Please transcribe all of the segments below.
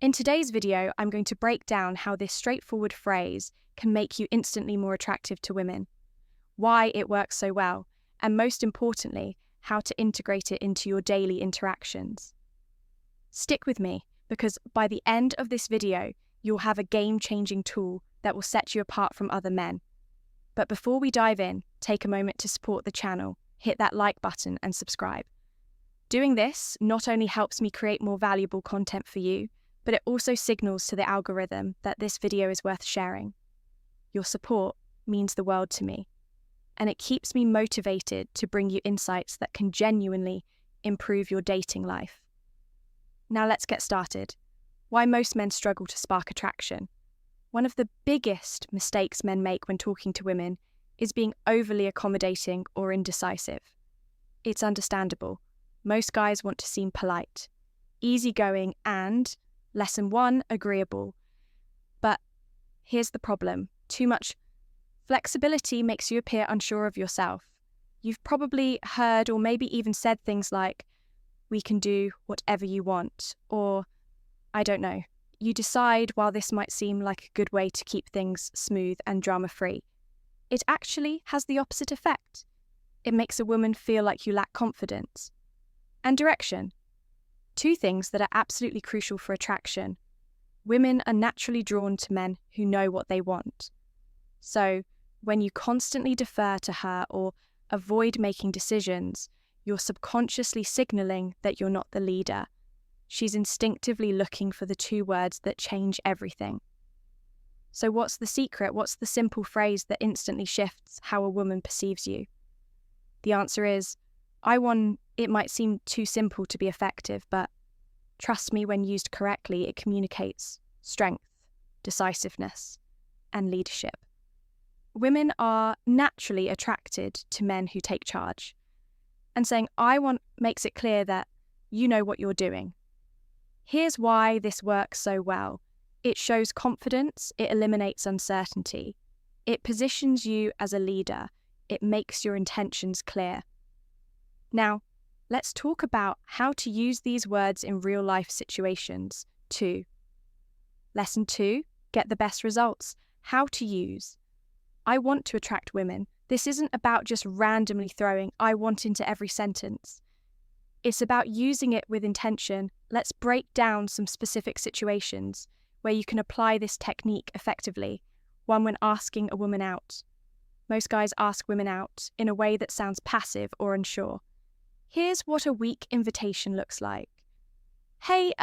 In today's video, I'm going to break down how this straightforward phrase can make you instantly more attractive to women, why it works so well, and most importantly, how to integrate it into your daily interactions. Stick with me, because by the end of this video, you'll have a game-changing tool that will set you apart from other men. But before we dive in, take a moment to support the channel, hit that like button and subscribe. Doing this not only helps me create more valuable content for you, but it also signals to the algorithm that this video is worth sharing. Your support means the world to me, and it keeps me motivated to bring you insights that can genuinely improve your dating life. Now let's get started. Why most men struggle to spark attraction. One of the biggest mistakes men make when talking to women is being overly accommodating or indecisive. It's understandable. Most guys want to seem polite, easygoing, and, lesson 1, agreeable. But here's the problem. Too much flexibility makes you appear unsure of yourself. You've probably heard or maybe even said things like, "We can do whatever you want," or, "I don't know." You decide while this might seem like a good way to keep things smooth and drama-free, it actually has the opposite effect. It makes a woman feel like you lack confidence. And direction. Two things that are absolutely crucial for attraction. Women are naturally drawn to men who know what they want. So, when you constantly defer to her or avoid making decisions, you're subconsciously signaling that you're not the leader. She's instinctively looking for the two words that change everything. So what's the secret? What's the simple phrase that instantly shifts how a woman perceives you? The answer is, it might seem too simple to be effective, but trust me, when used correctly, it communicates strength, decisiveness, and leadership. Women are naturally attracted to men who take charge. And saying, "I want," makes it clear that you know what you're doing. Here's why this works so well. It shows confidence, it eliminates uncertainty. It positions you as a leader. It makes your intentions clear. Now, let's talk about how to use these words in real-life situations, too. Lesson 2, get the best results. How to use. I want to attract women. This isn't about just randomly throwing "I want" into every sentence. It's about using it with intention. Let's break down some specific situations where you can apply this technique effectively. One, when asking a woman out. Most guys ask women out in a way that sounds passive or unsure. Here's what a weak invitation looks like. "Hey,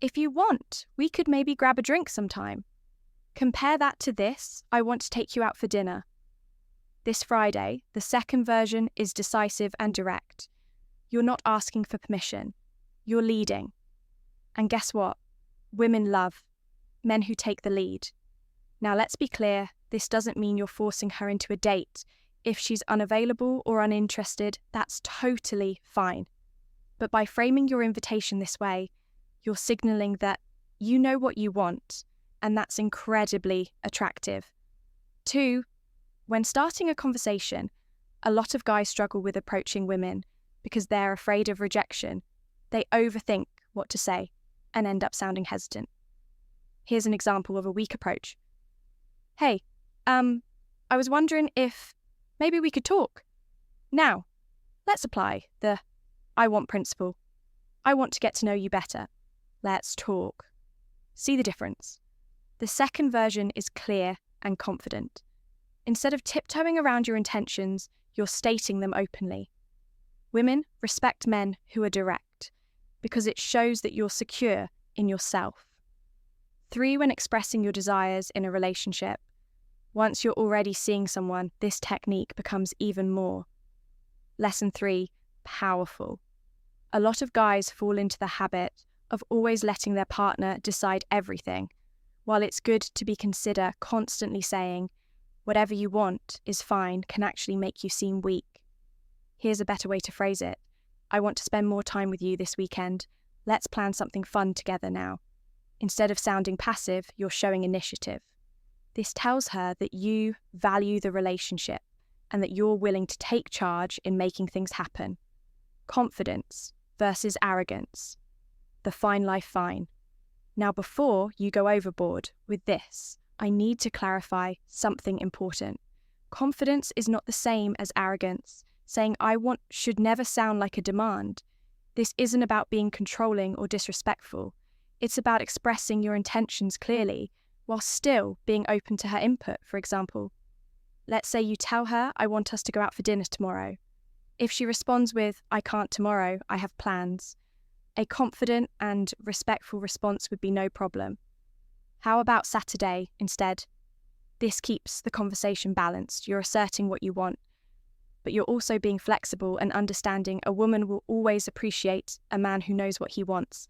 if you want, we could maybe grab a drink sometime." Compare that to this, "I want to take you out for dinner." This Friday, the second version is decisive and direct. You're not asking for permission. You're leading. And guess what? Women love men who take the lead. Now let's be clear, this doesn't mean you're forcing her into a date. If she's unavailable or uninterested, that's totally fine. But by framing your invitation this way, you're signaling that you know what you want, and that's incredibly attractive. 2, when starting a conversation, a lot of guys struggle with approaching women because they're afraid of rejection. They overthink what to say and end up sounding hesitant. Here's an example of a weak approach. "Hey, I was wondering if maybe we could talk. Now, let's apply the "I want" principle. I want to get to know you better. Let's talk." See the difference? The second version is clear and confident. Instead of tiptoeing around your intentions, you're stating them openly. Women respect men who are direct because it shows that you're secure in yourself. 3, when expressing your desires in a relationship. Once you're already seeing someone, this technique becomes even more. Lesson 3, powerful. A lot of guys fall into the habit of always letting their partner decide everything. While it's good to be constantly saying, "Whatever you want is fine," can actually make you seem weak. Here's a better way to phrase it. "I want to spend more time with you this weekend. Let's plan something fun together now." Instead of sounding passive, you're showing initiative. This tells her that you value the relationship and that you're willing to take charge in making things happen. Confidence versus arrogance. The fine life fine. Now, before you go overboard with this, I need to clarify something important. Confidence is not the same as arrogance. Saying I want should never sound like a demand. This isn't about being controlling or disrespectful. It's about expressing your intentions clearly while still being open to her input, for example. Let's say you tell her, I want us to go out for dinner tomorrow. If she responds with, I can't tomorrow, I have plans, a confident and respectful response would be no problem. How about Saturday instead? This keeps the conversation balanced. You're asserting what you want, but you're also being flexible and understanding. A woman will always appreciate a man who knows what he wants.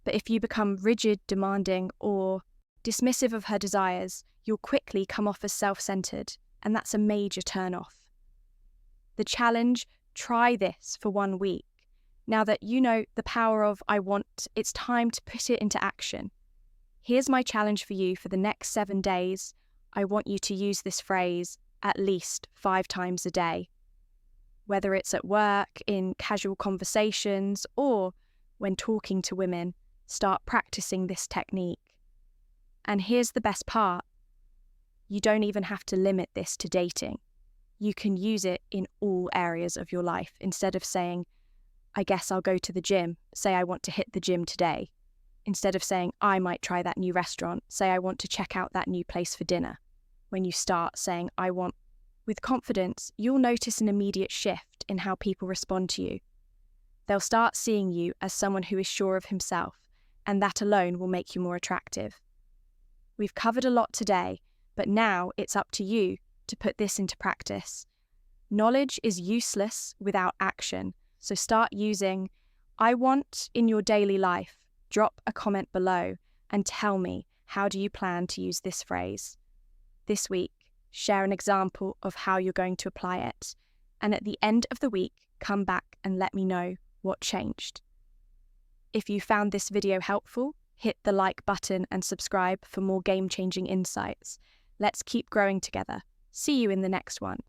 But if you become rigid, demanding, or dismissive of her desires, you'll quickly come off as self-centered, and that's a major turn-off. The challenge: try this for 1 week. Now that you know the power of I want, it's time to put it into action. Here's my challenge for you for the next 7 days. I want you to use this phrase at least 5 times a day. Whether it's at work, in casual conversations, or when talking to women, start practicing this technique. And here's the best part. You don't even have to limit this to dating. You can use it in all areas of your life. Instead of saying, I guess I'll go to the gym, say I want to hit the gym today. Instead of saying, I might try that new restaurant, say I want to check out that new place for dinner. When you start saying, I want, with confidence, you'll notice an immediate shift in how people respond to you. They'll start seeing you as someone who is sure of himself, and that alone will make you more attractive. We've covered a lot today, but now it's up to you to put this into practice. Knowledge is useless without action, so start using I want in your daily life. Drop a comment below and tell me, how do you plan to use this phrase? This week, share an example of how you're going to apply it, and at the end of the week, come back and let me know what changed. If you found this video helpful, hit the like button and subscribe for more game-changing insights. Let's keep growing together. See you in the next one.